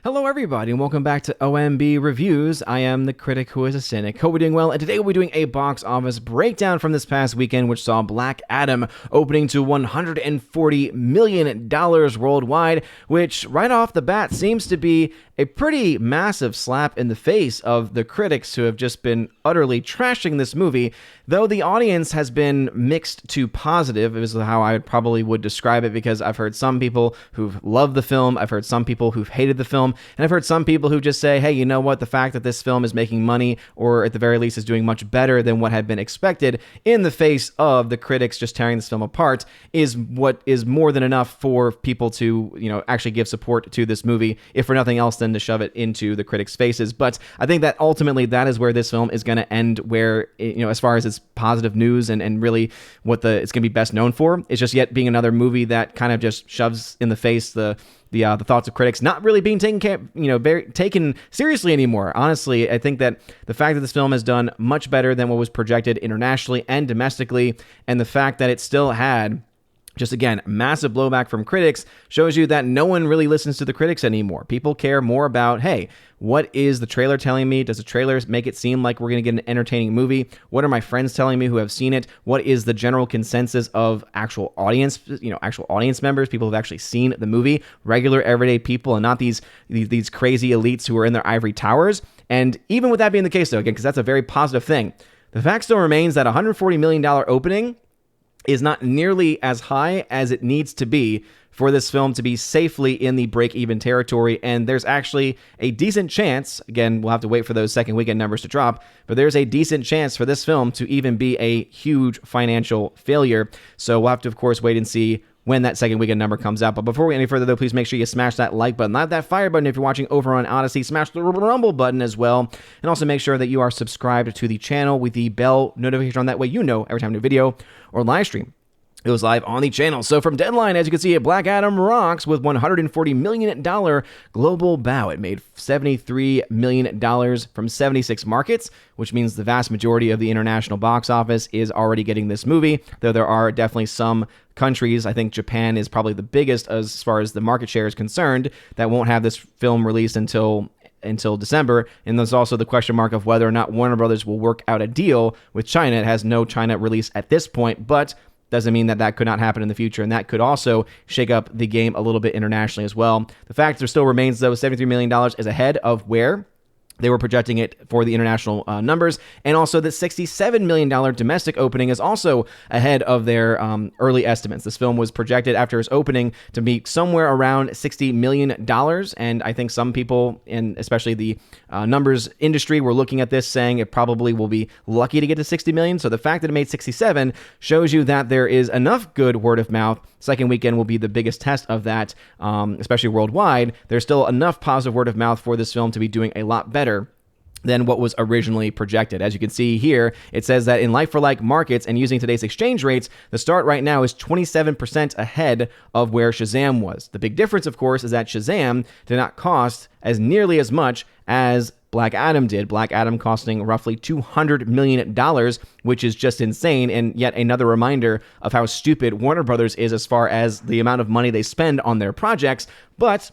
Hello everybody and welcome back to OMB Reviews. I am the critic who is a cynic. Hope we're doing well, and today we'll be doing a box office breakdown from this past weekend, which saw Black Adam opening to $140 million worldwide, which right off the bat seems to be a pretty massive slap in the face of the critics who have just been utterly trashing this movie, though the audience has been mixed to positive, is how I probably would describe it, because I've heard some people who've loved the film, I've heard some people who've hated the film, and I've heard some people who just say, hey, you know what, the fact that this film is making money, or at the very least is doing much better than what had been expected in the face of the critics just tearing this film apart, is what is more than enough for people to, actually give support to this movie, if for nothing else than to shove it into the critics' faces. But I think that ultimately that is where this film is going to end, where, as far as its positive news and really what it's going to be best known for, is just yet being another movie that kind of just shoves in the face the thoughts of critics, not really being taken seriously anymore. Honestly, I think that the fact that this film has done much better than what was projected internationally and domestically, and the fact that it still had just, again, massive blowback from critics, shows you that no one really listens to the critics anymore. People care more about, hey, what is the trailer telling me? Does the trailer make it seem like we're going to get an entertaining movie? What are my friends telling me who have seen it? What is the general consensus of actual audience, actual audience members, people who have actually seen the movie, regular everyday people, and not these crazy elites who are in their ivory towers? And even with that being the case, though, again, because that's a very positive thing, the fact still remains that $140 million opening is not nearly as high as it needs to be for this film to be safely in the break-even territory. And there's actually a decent chance, again, we'll have to wait for those second weekend numbers to drop, but there's a decent chance for this film to even be a huge financial failure. So we'll have to, of course, wait and see when that second weekend number comes out. But before we get any further, though, please make sure you smash that like button, not that fire button if you're watching over on Odyssey. Smash the rumble button as well. And also make sure that you are subscribed to the channel with the bell notification on. That way you know every time a new video or live stream goes live on the channel. So from Deadline, as you can see, Black Adam rocks with $140 million global bow. It made $73 million from 76 markets, which means the vast majority of the international box office is already getting this movie, though there are definitely some countries, I think Japan is probably the biggest as far as the market share is concerned, that won't have this film released until December. And there's also the question mark of whether or not Warner Brothers will work out a deal with China. It has no China release at this point, but doesn't mean that could not happen in the future, and that could also shake up the game a little bit internationally as well. The fact there still remains, though, $73 million is ahead of where they were projecting it for the international numbers, and also the $67 million domestic opening is also ahead of their early estimates. This film was projected after its opening to be somewhere around $60 million, and I think some people, and especially the numbers industry, were looking at this saying it probably will be lucky to get to $60 million. So the fact that it made $67 shows you that there is enough good word of mouth. Second weekend will be the biggest test of that, especially worldwide. There's still enough positive word of mouth for this film to be doing a lot better than what was originally projected. As you can see here, it says that in like-for-like markets and using today's exchange rates, the start right now is 27% ahead of where Shazam was. The big difference, of course, is that Shazam did not cost as nearly as much as Black Adam did. Black Adam costing roughly $200 million, which is just insane, and yet another reminder of how stupid Warner Brothers is as far as the amount of money they spend on their projects. But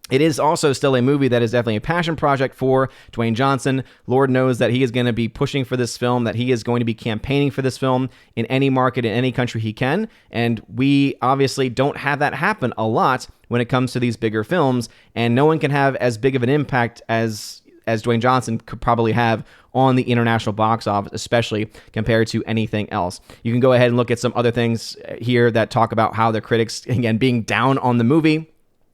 it is also still a movie that is definitely a passion project for Dwayne Johnson. Lord knows that he is going to be pushing for this film, that he is going to be campaigning for this film in any market, in any country he can. And we obviously don't have that happen a lot when it comes to these bigger films. And no one can have as big of an impact as Dwayne Johnson could probably have on the international box office, especially compared to anything else. You can go ahead and look at some other things here that talk about how the critics, again, being down on the movie.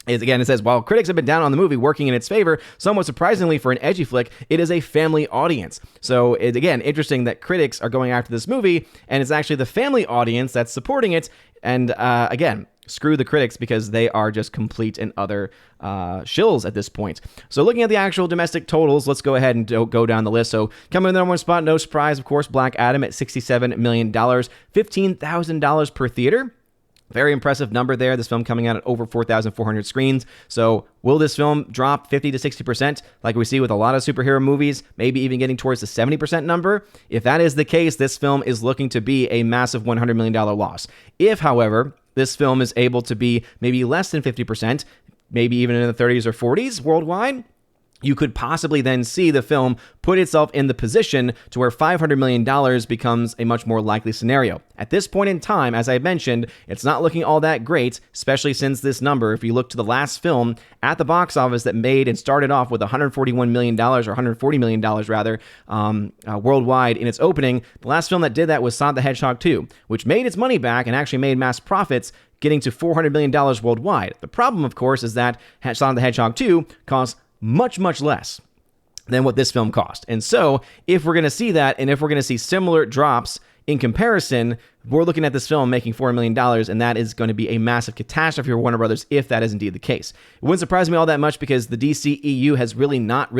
Again, it says, while critics have been down on the movie working in its favor, somewhat surprisingly for an edgy flick, it is a family audience. So it's, again, interesting that critics are going after this movie, and it's actually the family audience that's supporting it. And again, screw the critics, because they are just complete and utter shills at this point. So looking at the actual domestic totals, let's go ahead and go down the list. So coming in the number one spot, no surprise, of course, Black Adam at $67 million, $15,000 per theater. Very impressive number there. This film coming out at over 4,400 screens. So will this film drop 50 to 60% like we see with a lot of superhero movies, maybe even getting towards the 70% number? If that is the case, this film is looking to be a massive $100 million loss. If, however, this film is able to be maybe less than 50%, maybe even in the 30s or 40s worldwide, you could possibly then see the film put itself in the position to where $500 million becomes a much more likely scenario. At this point in time, as I mentioned, it's not looking all that great, especially since this number, if you look to the last film at the box office that made and started off with $141 million, or $140 million rather, worldwide in its opening, the last film that did that was Sonic the Hedgehog 2, which made its money back and actually made mass profits, getting to $400 million worldwide. The problem, of course, is that Sonic the Hedgehog 2 costs much, much less than what this film cost. And so if we're going to see that, and if we're going to see similar drops in comparison, we're looking at this film making $4 million, and that is going to be a massive catastrophe for Warner Brothers if that is indeed the case. It wouldn't surprise me all that much because the DCEU has really not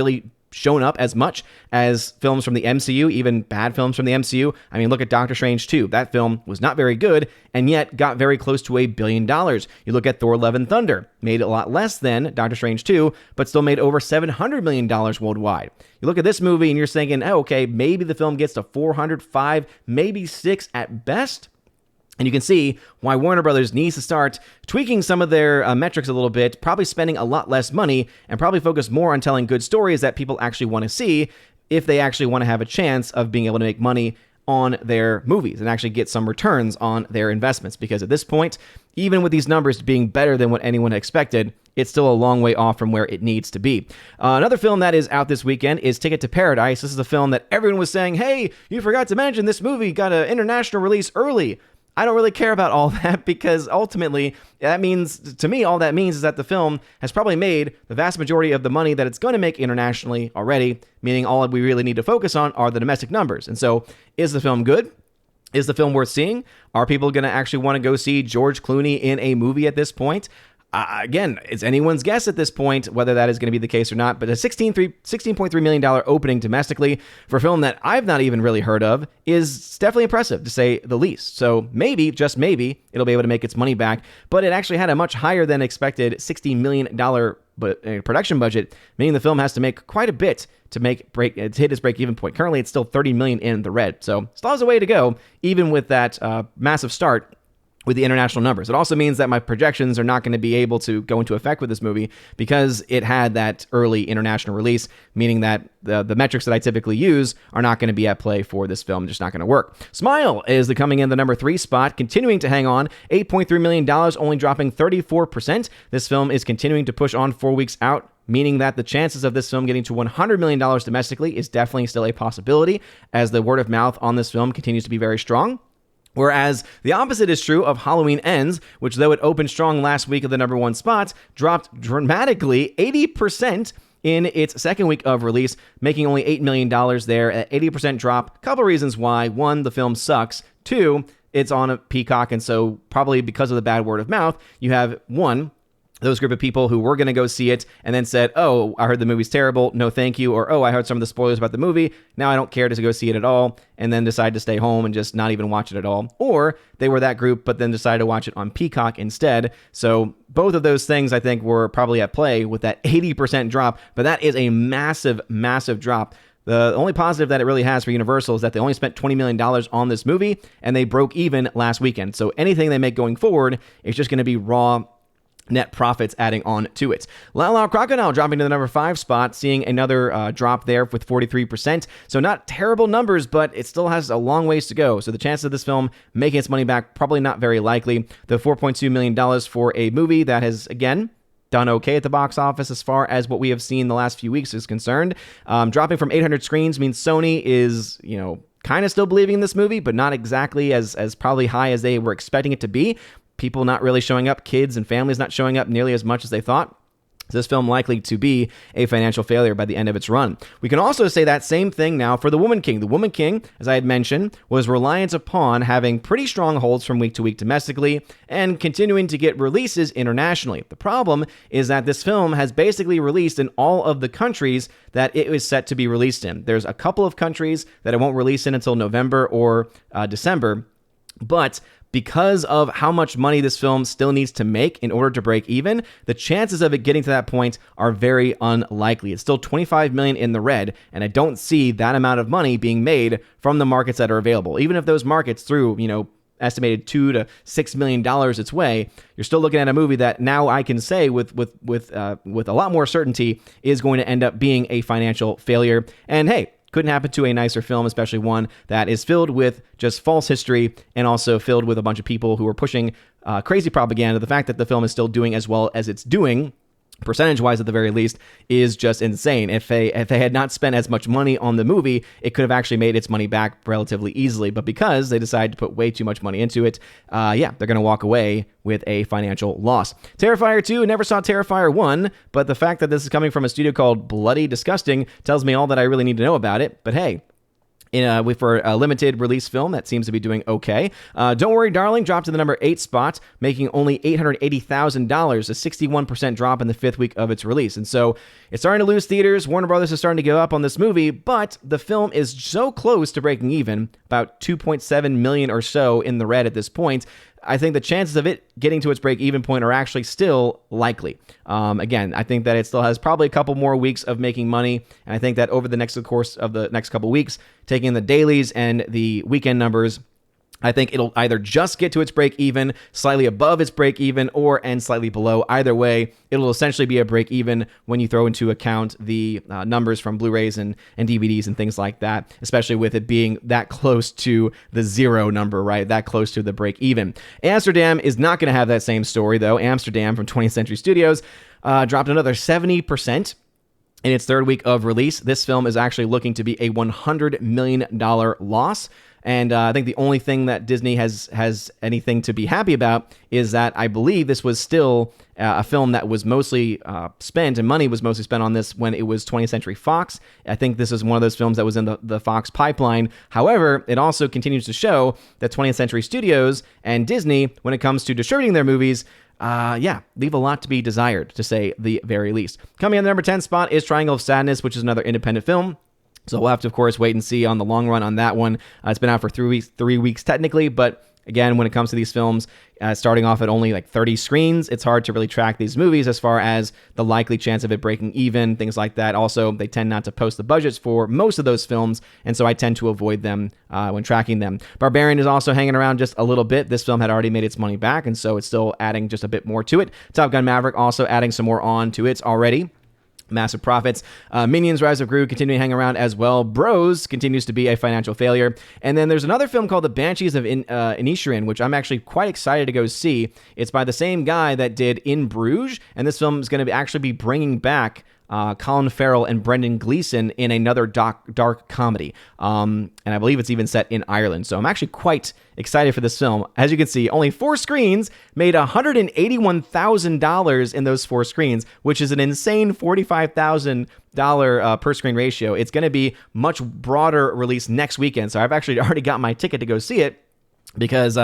shown up as much as films from the MCU, even bad films from the MCU. I mean, look at Doctor Strange 2. That film was not very good, and yet got very close to $1 billion. You look at Thor: Love and Thunder, made a lot less than Doctor Strange 2, but still made over $700 million worldwide. You look at this movie and you're thinking, oh, okay, maybe the film gets to 400, 5, maybe 6 at best. And you can see why Warner Brothers needs to start tweaking some of their metrics a little bit, probably spending a lot less money, and probably focus more on telling good stories that people actually want to see if they actually want to have a chance of being able to make money on their movies and actually get some returns on their investments. Because at this point, even with these numbers being better than what anyone expected, it's still a long way off from where it needs to be. Another film that is out this weekend is Ticket to Paradise. This is a film that everyone was saying, hey, you forgot to mention this movie got an international release early. I don't really care about all that because ultimately that means, to me, all that means is that the film has probably made the vast majority of the money that it's going to make internationally already, meaning all we really need to focus on are the domestic numbers. And so, is the film good? Is the film worth seeing? Are people going to actually want to go see George Clooney in a movie at this point? Again, it's anyone's guess at this point whether that is going to be the case or not, but a $16.3 million opening domestically for a film that I've not even really heard of is definitely impressive, to say the least. So maybe, just maybe, it'll be able to make its money back, but it actually had a much higher than expected $60 million production budget, meaning the film has to make quite a bit to hit its break-even point. Currently, it's still $30 million in the red, so still has a way to go, even with that massive start with the international numbers. It also means that my projections are not going to be able to go into effect with this movie because it had that early international release, meaning that the metrics that I typically use are not going to be at play for this film, just not going to work. Smile is coming in the number 3 spot, continuing to hang on, $8.3 million, only dropping 34%. This film is continuing to push on 4 weeks out, meaning that the chances of this film getting to $100 million domestically is definitely still a possibility, as the word of mouth on this film continues to be very strong. Whereas the opposite is true of Halloween Ends, which, though it opened strong last week of the number 1 spot, dropped dramatically 80% in its second week of release, making only $8 million there, at 80% drop. Couple reasons why. 1, the film sucks. 2, it's on a Peacock, and so probably because of the bad word of mouth, you have, 1, those group of people who were going to go see it and then said, oh, I heard the movie's terrible, no thank you, or oh, I heard some of the spoilers about the movie, now I don't care to go see it at all, and then decide to stay home and just not even watch it at all. Or they were that group, but then decided to watch it on Peacock instead. So both of those things, I think, were probably at play with that 80% drop, but that is a massive, massive drop. The only positive that it really has for Universal is that they only spent $20 million on this movie, and they broke even last weekend. So anything they make going forward is just going to be raw net profits adding on to it. Lao Lao Crocodile dropping to the number 5 spot, seeing another drop there with 43%. So not terrible numbers, but it still has a long ways to go. So the chance of this film making its money back, probably not very likely. The $4.2 million for a movie that has, again, done okay at the box office as far as what we have seen the last few weeks is concerned. Dropping from 800 screens means Sony is, kind of still believing in this movie, but not exactly as probably high as they were expecting it to be. People not really showing up, kids and families not showing up nearly as much as they thought. This film likely to be a financial failure by the end of its run. We can also say that same thing now for The Woman King. The Woman King, as I had mentioned, was reliant upon having pretty strong holds from week to week domestically and continuing to get releases internationally. The problem is that this film has basically released in all of the countries that it was set to be released in. There's a couple of countries that it won't release in until November or December, but because of how much money this film still needs to make in order to break even, the chances of it getting to that point are very unlikely. It's still $25 million in the red, and I don't see that amount of money being made from the markets that are available. Even if those markets through, estimated $2 to $6 million its way, you're still looking at a movie that now I can say with a lot more certainty is going to end up being a financial failure. And hey, couldn't happen to a nicer film, especially one that is filled with just false history and also filled with a bunch of people who are pushing crazy propaganda. The fact that the film is still doing as well as it's doing, percentage-wise at the very least, is just insane. If they had not spent as much money on the movie, it could have actually made its money back relatively easily. But because they decided to put way too much money into it, they're going to walk away with a financial loss. Terrifier 2, never saw Terrifier 1, but the fact that this is coming from a studio called Bloody Disgusting tells me all that I really need to know about it. But hey, for a limited release film, that seems to be doing okay. Don't Worry, Darling dropped to the number 8 spot, making only $880,000, a 61% drop in the 5th week of its release. And so it's starting to lose theaters. Warner Brothers is starting to give up on this movie, but the film is so close to breaking even, about 2.7 million or so in the red at this point. I think the chances of it getting to its break-even point are actually still likely. Again, I think that it still has probably a couple more weeks of making money, and I think that over the course of the next couple weeks, taking the dailies and the weekend numbers, I think it'll either just get to its break even, slightly above its break even, or end slightly below. Either way, it'll essentially be a break even when you throw into account the numbers from Blu-rays and DVDs and things like that, especially with it being that close to the zero number, right? That close to the break even. Amsterdam is not going to have that same story, though. Amsterdam from 20th Century Studios dropped another 70%. In its 3rd week of release. This film is actually looking to be a $100 million loss. And I think the only thing that Disney has anything to be happy about is that I believe this was still a film that was mostly spent, and money was mostly spent on this when it was 20th Century Fox. I think this is one of those films that was in the Fox pipeline. However, it also continues to show that 20th Century Studios and Disney, when it comes to distributing their movies, leave a lot to be desired, to say the very least. Coming in the number 10 spot is Triangle of Sadness, which is another independent film. So we'll have to, of course, wait and see on the long run on that one. It's been out for 3 weeks technically, but again, when it comes to these films, starting off at only like 30 screens, it's hard to really track these movies as far as the likely chance of it breaking even, things like that. Also, they tend not to post the budgets for most of those films, and so I tend to avoid them when tracking them. Barbarian is also hanging around just a little bit. This film had already made its money back, and so it's still adding just a bit more to it. Top Gun Maverick also adding some more on to it already. Massive profits. Minions Rise of Gru continuing to hang around as well. Bros continues to be a financial failure. And then there's another film called The Banshees of Inisherin, which I'm actually quite excited to go see. It's by the same guy that did In Bruges, and this film is going to actually be bringing back Colin Farrell and Brendan Gleeson in another dark comedy. And I believe it's even set in Ireland. So I'm actually quite excited for this film. As you can see, only 4 screens made $181,000 in those 4 screens, which is an insane $45,000 per screen ratio. It's going to be much broader release next weekend. So I've actually already got my ticket to go see it. Because,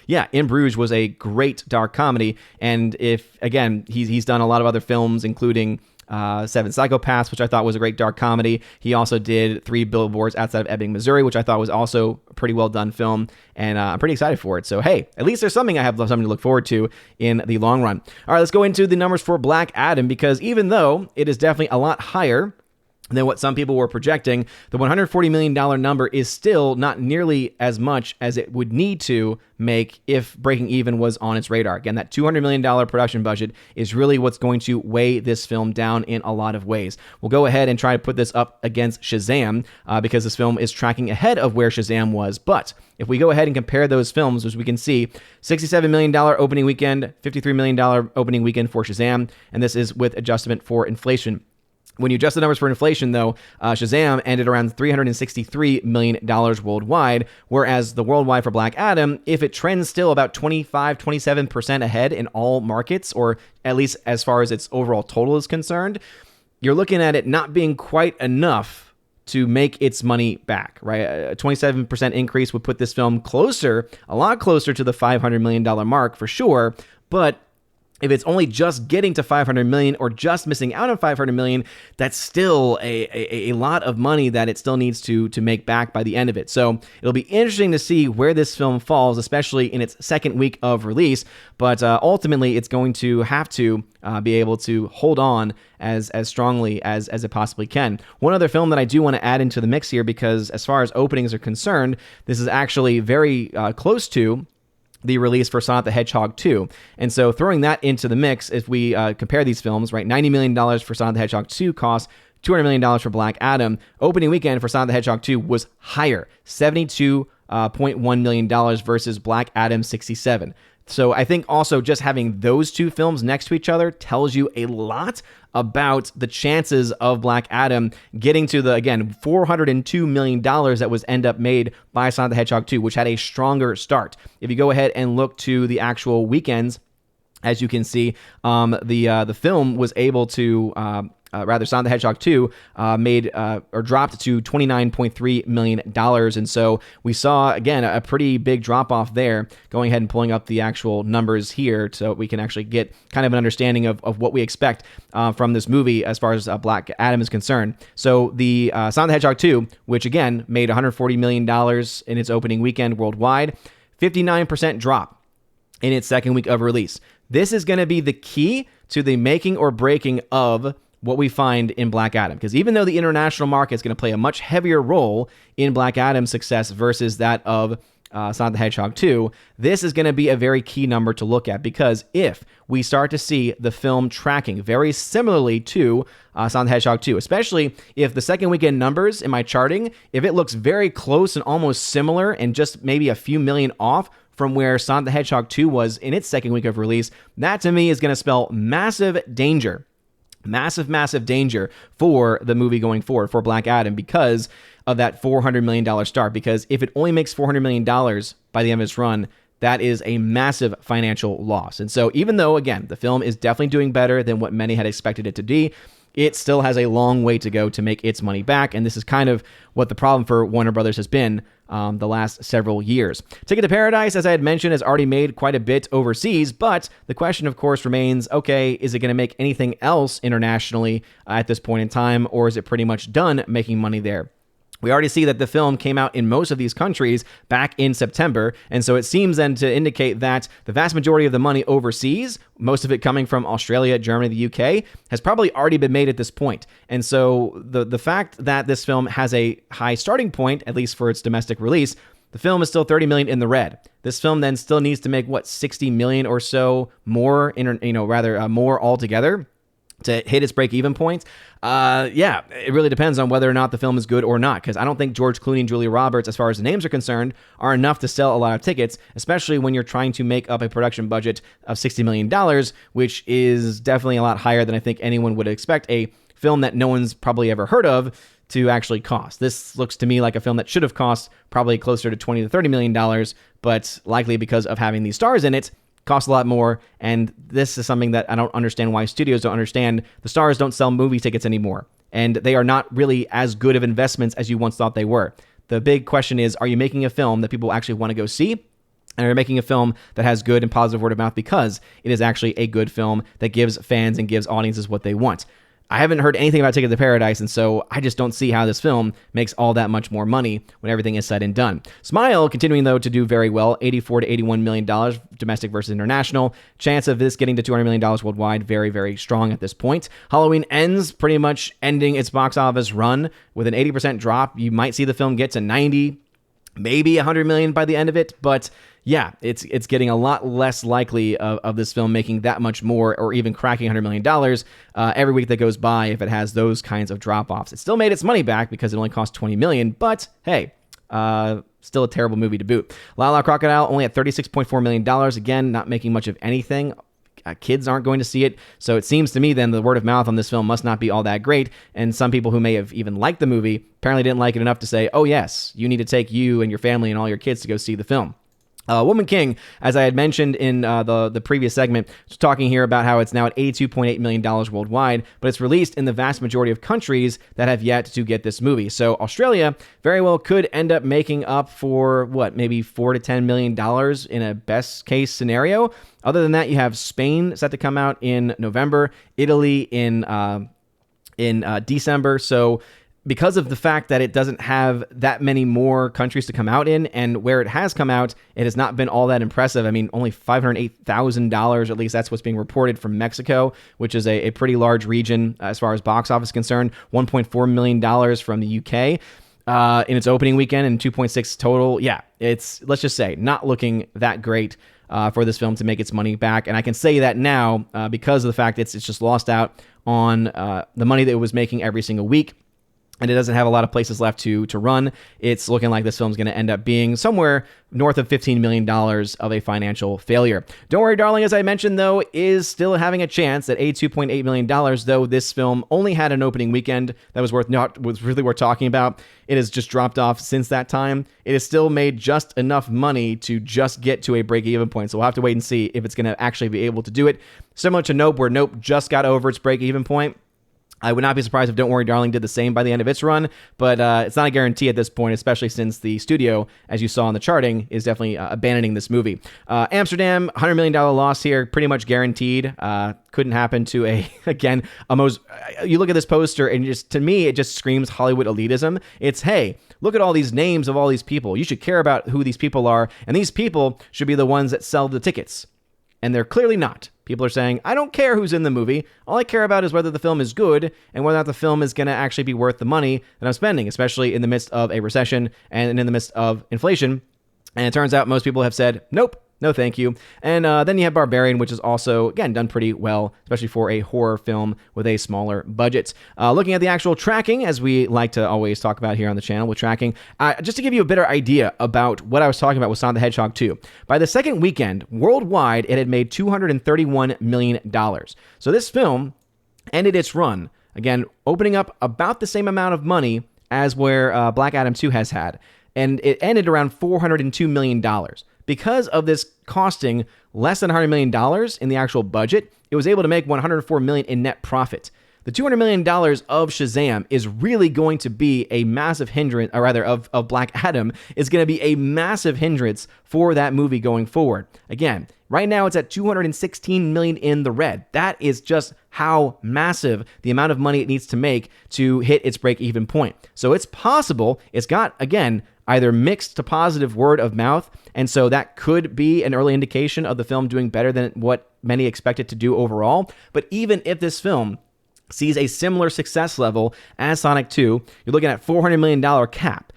In Bruges was a great dark comedy. And he's done a lot of other films, including Seven Psychopaths, which I thought was a great dark comedy. He also did 3 Billboards Outside of Ebbing, Missouri, which I thought was also a pretty well done film. And I'm pretty excited for it. So, hey, at least there's something I have something to look forward to in the long run. All right, let's go into the numbers for Black Adam, because even though it is definitely a lot higher than what some people were projecting, the $140 million number is still not nearly as much as it would need to make if breaking even was on its radar. Again, that $200 million production budget is really what's going to weigh this film down in a lot of ways. We'll go ahead and try to put this up against Shazam because this film is tracking ahead of where Shazam was. But if we go ahead and compare those films, as we can see, $67 million opening weekend, $53 million opening weekend for Shazam, and this is with adjustment for inflation. When you adjust the numbers for inflation, though, Shazam ended around $363 million worldwide, whereas the worldwide for Black Adam, if it trends still about 27% ahead in all markets, or at least as far as its overall total is concerned, you're looking at it not being quite enough to make its money back, right? A 27% increase would put this film closer, a lot closer to the $500 million mark for sure, but if it's only just getting to $500 million or just missing out on $500 million, that's still a lot of money that it still needs to make back by the end of it. So it'll be interesting to see where this film falls, especially in its second week of release. But ultimately, it's going to have to be able to hold on as strongly as it possibly can. One other film that I do want to add into the mix here, because as far as openings are concerned, this is actually very close to the release for Sonic the Hedgehog 2. And so throwing that into the mix, if we compare these films, right, $90 million for Sonic the Hedgehog 2 cost $200 million for Black Adam. Opening weekend for Sonic the Hedgehog 2 was higher, $72.1 million versus Black Adam 67. So I think also just having those two films next to each other tells you a lot about the chances of Black Adam getting to the, again, $402 million that was end up made by Sonic the Hedgehog 2, which had a stronger start. If you go ahead and look to the actual weekends, as you can see, the film was able to... Sonic the Hedgehog 2 made or dropped to $29.3 million. And so we saw, again, a pretty big drop off there. Going ahead and pulling up the actual numbers here so we can actually get kind of an understanding of what we expect from this movie as far as Black Adam is concerned. So the Sonic the Hedgehog 2, which again made $140 million in its opening weekend worldwide, 59% drop in its second week of release. This is going to be the key to the making or breaking of what we find in Black Adam. Because even though the international market is going to play a much heavier role in Black Adam's success versus that of Sonic the Hedgehog 2, this is going to be a very key number to look at, because if we start to see the film tracking very similarly to Sonic the Hedgehog 2, especially if the second weekend numbers in my charting, if it looks very close and almost similar and just maybe a few million off from where Sonic the Hedgehog 2 was in its second week of release, that to me is going to spell massive danger. Massive danger for the movie going forward, for Black Adam, because of that $400 million start. Because if it only makes $400 million by the end of its run, that is a massive financial loss. And so even though, again, the film is definitely doing better than what many had expected it to be, it still has a long way to go to make its money back. And this is kind of what the problem for Warner Brothers has been the last several years. Ticket to Paradise, as I had mentioned, has already made quite a bit overseas, but the question, of course, remains, okay, is it going to make anything else internationally at this point in time, or is it pretty much done making money there? We already see that the film came out in most of these countries back in September, and so it seems then to indicate that the vast majority of the money overseas, most of it coming from Australia, Germany, the UK, has probably already been made at this point. And so the fact that this film has a high starting point, at least for its domestic release, the film is still $30 million in the red. This film then still needs to make, $60 million or so more, more altogether to hit its break-even point. It really depends on whether or not the film is good or not, because I don't think George Clooney and Julia Roberts, as far as the names are concerned, are enough to sell a lot of tickets, especially when you're trying to make up a production budget of $60 million, which is definitely a lot higher than I think anyone would expect a film that no one's probably ever heard of to actually cost. This looks to me like a film that should have cost probably closer to $20 to $30 million, but likely because of having these stars in it, costs a lot more, and this is something that I don't understand why studios don't understand. The stars don't sell movie tickets anymore, and they are not really as good of investments as you once thought they were. The big question is, are you making a film that people actually want to go see? And are you making a film that has good and positive word of mouth because it is actually a good film that gives fans and gives audiences what they want? I haven't heard anything about Ticket to Paradise, and so I just don't see how this film makes all that much more money when everything is said and done. Smile continuing, though, to do very well, $84 to $81 million, domestic versus international. Chance of this getting to $200 million worldwide, very, very strong at this point. Halloween Ends, pretty much ending its box office run with an 80% drop. You might see the film get to 90, maybe 100 million by the end of it, but yeah, it's getting a lot less likely of this film making that much more or even cracking $100 million every week that goes by if it has those kinds of drop-offs. It still made its money back because it only cost $20 million, but hey, still a terrible movie to boot. La La Crocodile only at $36.4 million, again, not making much of anything. Kids aren't going to see it, so it seems to me then the word of mouth on this film must not be all that great, and some people who may have even liked the movie apparently didn't like it enough to say, oh yes, you need to take you and your family and all your kids to go see the film. Woman King, as I had mentioned in the previous segment, was talking here about how it's now at $82.8 million worldwide, but it's released in the vast majority of countries that have yet to get this movie. So Australia very well could end up making up for, maybe $4 to $10 million in a best case scenario. Other than that, you have Spain set to come out in November, Italy in December. So because of the fact that it doesn't have that many more countries to come out in, and where it has come out, it has not been all that impressive. I mean, only $508,000, at least that's what's being reported from Mexico, which is a pretty large region as far as box office concerned, $1.4 million from the UK. in its opening weekend and 2.6 total. Yeah, it's, let's just say, not looking that great for this film to make its money back. And I can say that now because of the fact it's just lost out on the money that it was making every single week. And it doesn't have a lot of places left to run. It's looking like this film's going to end up being somewhere north of $15 million of a financial failure. Don't Worry Darling, as I mentioned, though, is still having a chance at $82.8 million, though this film only had an opening weekend that was really worth talking about. It has just dropped off since that time. It has still made just enough money to just get to a break-even point, so we'll have to wait and see if it's going to actually be able to do it. Similar to Nope, where Nope just got over its break-even point. I would not be surprised if Don't Worry Darling did the same by the end of its run, but it's not a guarantee at this point, especially since the studio, as you saw in the charting, is definitely abandoning this movie. Amsterdam, $100 million loss here, pretty much guaranteed. Couldn't happen to you look at this poster and just, to me, it just screams Hollywood elitism. It's, hey, look at all these names of all these people. You should care about who these people are, and these people should be the ones that sell the tickets. And they're clearly not. People are saying, I don't care who's in the movie. All I care about is whether the film is good and whether or not the film is going to actually be worth the money that I'm spending, especially in the midst of a recession and in the midst of inflation. And it turns out most people have said, nope, no thank you. And then you have Barbarian, which is also, again, done pretty well, especially for a horror film with a smaller budget. Looking at the actual tracking, as we like to always talk about here on the channel with tracking, just to give you a better idea about what I was talking about with Sonic the Hedgehog 2. By the second weekend, worldwide, it had made $231 million. So this film ended its run, again, opening up about the same amount of money as where Black Adam 2 has had. And it ended around $402 million. Because of this costing less than $100 million in the actual budget, it was able to make $104 million in net profit. The $200 million of Shazam is really going to be a massive hindrance, or rather of Black Adam, is going to be a massive hindrance for that movie going forward. Again, right now it's at $216 million in the red. That is just how massive the amount of money it needs to make to hit its break-even point. So it's possible, it's got, again, either mixed to positive word of mouth, and so that could be an early indication of the film doing better than what many expect it to do overall. But even if this film sees a similar success level as Sonic 2, you're looking at $400 million cap.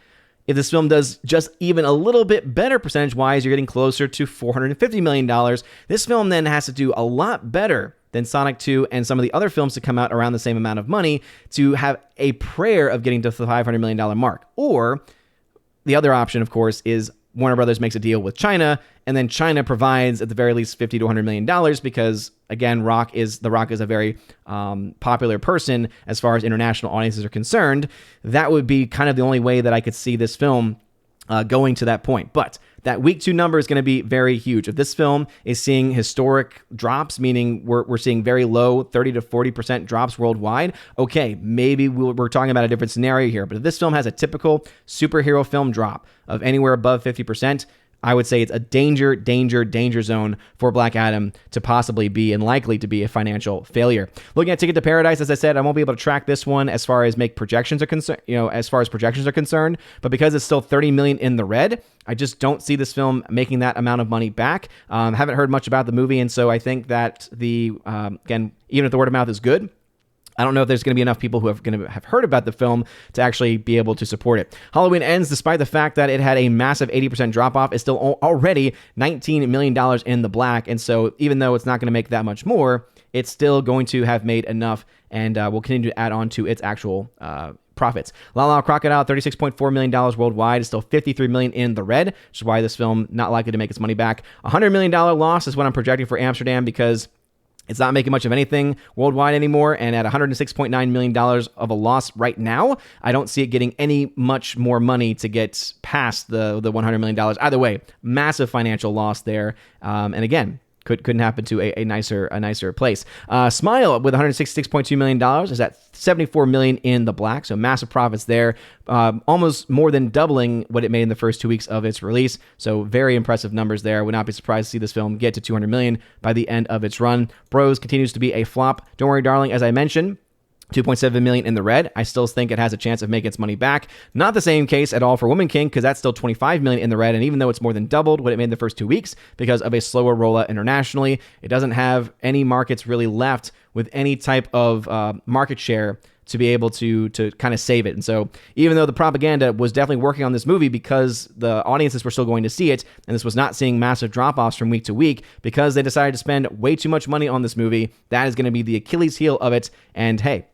If this film does just even a little bit better percentage-wise, you're getting closer to $450 million. This film then has to do a lot better than Sonic 2 and some of the other films to come out around the same amount of money to have a prayer of getting to the $500 million mark. Or the other option, of course, is Warner Brothers makes a deal with China, and then China provides at the very least $50 to $100 million because, again, The Rock is a very popular person as far as international audiences are concerned. That would be kind of the only way that I could see this film going to that point. But that week 2 number is going to be very huge. If this film is seeing historic drops, meaning we're seeing very low 30 to 40% drops worldwide, okay, maybe we're talking about a different scenario here. But if this film has a typical superhero film drop of anywhere above 50%, I would say it's a danger zone for Black Adam to possibly be and likely to be a financial failure. Looking at Ticket to Paradise, as I said, I won't be able to track this one as far as projections are concerned, but because it's still $30 million in the red, I just don't see this film making that amount of money back. Haven't heard much about the movie, and so I think that again, even if the word of mouth is good, I don't know if there's going to be enough people who are going to have heard about the film to actually be able to support it. Halloween Ends, despite the fact that it had a massive 80% drop-off, is still already $19 million in the black. And so even though it's not going to make that much more, it's still going to have made enough and will continue to add on to its actual profits. La La Crocodile, $36.4 million worldwide, is still $53 million in the red, which is why this film not likely to make its money back. $100 million loss is what I'm projecting for Amsterdam because it's not making much of anything worldwide anymore, and at $106.9 million of a loss right now, I don't see it getting any much more money to get past the $100 million. Either way, massive financial loss there, and again, couldn't happen to a nicer place. Smile with $166.2 million is at $74 million in the black, so massive profits there, almost more than doubling what it made in the first 2 weeks of its release. So very impressive numbers there. Would not be surprised to see this film get to $200 million by the end of its run. Bros continues to be a flop. Don't Worry Darling, as I mentioned, $2.7 million in the red. I still think it has a chance of making its money back. Not the same case at all for Woman King, because that's still $25 million in the red, and even though it's more than doubled what it made in the first 2 weeks because of a slower rollout internationally, it doesn't have any markets really left with any type of market share to be able to kind of save it. And so even though the propaganda was definitely working on this movie because the audiences were still going to see it, and this was not seeing massive drop-offs from week to week, because they decided to spend way too much money on this movie, that is going to be the Achilles heel of it. And hey,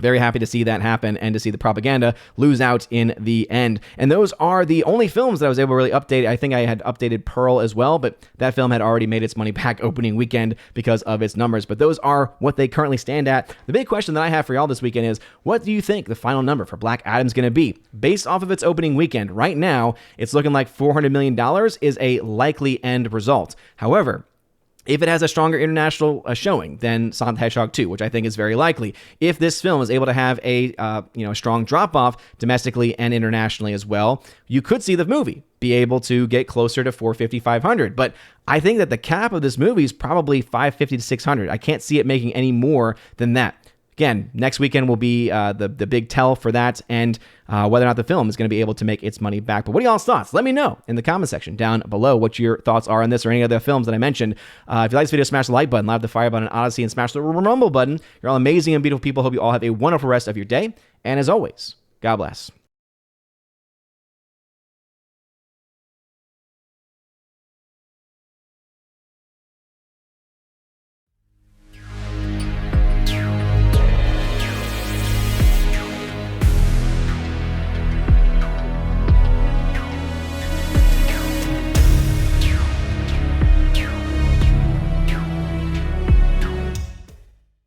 very happy to see that happen and to see the propaganda lose out in the end. And those are the only films that I was able to really update. I think I had updated Pearl as well, but that film had already made its money back opening weekend because of its numbers. But those are what they currently stand at. The big question that I have for y'all this weekend is, what do you think the final number for Black Adam's going to be? Based off of its opening weekend, right now, it's looking like $400 million is a likely end result. However, if it has a stronger international showing than Sonic the Hedgehog 2, which I think is very likely, if this film is able to have a strong drop-off domestically and internationally as well, you could see the movie be able to get closer to 450, 500. But I think that the cap of this movie is probably 550 to 600. I can't see it making any more than that. Again, next weekend will be the big tell for that, and whether or not the film is going to be able to make its money back. But what are y'all's thoughts? Let me know in the comment section down below what your thoughts are on this or any other films that I mentioned. If you like this video, smash the like button, live the fire button, Odyssey, and smash the rumble button. You're all amazing and beautiful people. Hope you all have a wonderful rest of your day. And as always, God bless.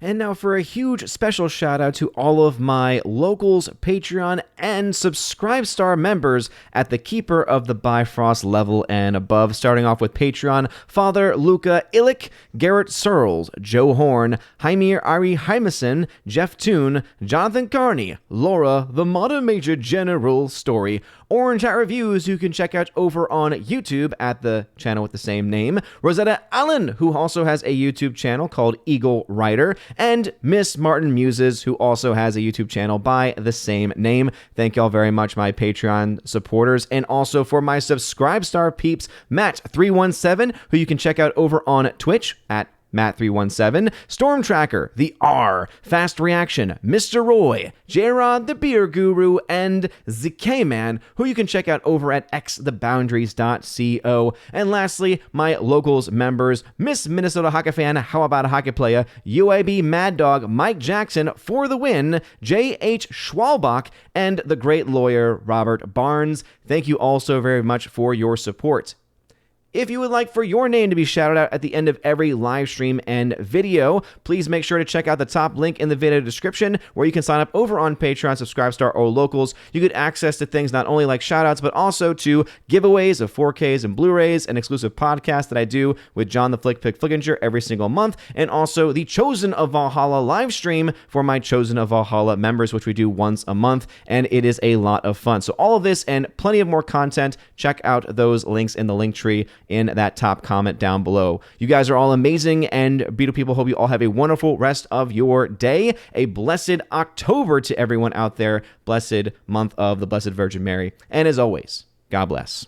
And now for a huge special shout out to all of my locals, Patreon, and Subscribestar members at the Keeper of the Bifrost level and above. Starting off with Patreon, Father Luca Illick, Garrett Searles, Joe Horn, Jaime Ari Hymason, Jeff Toon, Jonathan Carney, Laura, the Modern Major General Story, Orange Hat Reviews, who you can check out over on YouTube at the channel with the same name, Rosetta Allen, who also has a YouTube channel called Eagle Rider, and Miss Martin Muses, who also has a YouTube channel by the same name. Thank y'all very much, my Patreon supporters. And also for my Subscribestar peeps, Matt317, who you can check out over on Twitch at Matt317, Storm Tracker, The R, Fast Reaction, Mr. Roy, J-Rod the Beer Guru, and ZK-Man, who you can check out over at xtheboundaries.co. And lastly, my locals members, Miss Minnesota Hockey Fan, How About a Hockey Player, UAB Mad Dog, Mike Jackson for the win, J.H. Schwalbach, and the great lawyer Robert Barnes. Thank you all so very much for your support. If you would like for your name to be shouted out at the end of every live stream and video, please make sure to check out the top link in the video description where you can sign up over on Patreon, Subscribestar, or Locals. You get access to things not only like shoutouts, but also to giveaways of 4Ks and Blu-rays, an exclusive podcast that I do with John the Flick Pick Flickinger every single month, and also the Chosen of Valhalla live stream for my Chosen of Valhalla members, which we do once a month, and it is a lot of fun. So all of this and plenty of more content, check out those links in the link tree in that top comment down below. You guys are all amazing and beautiful people. Hope you all have a wonderful rest of your day. A blessed October to everyone out there. Blessed month of the Blessed Virgin Mary. And as always, God bless.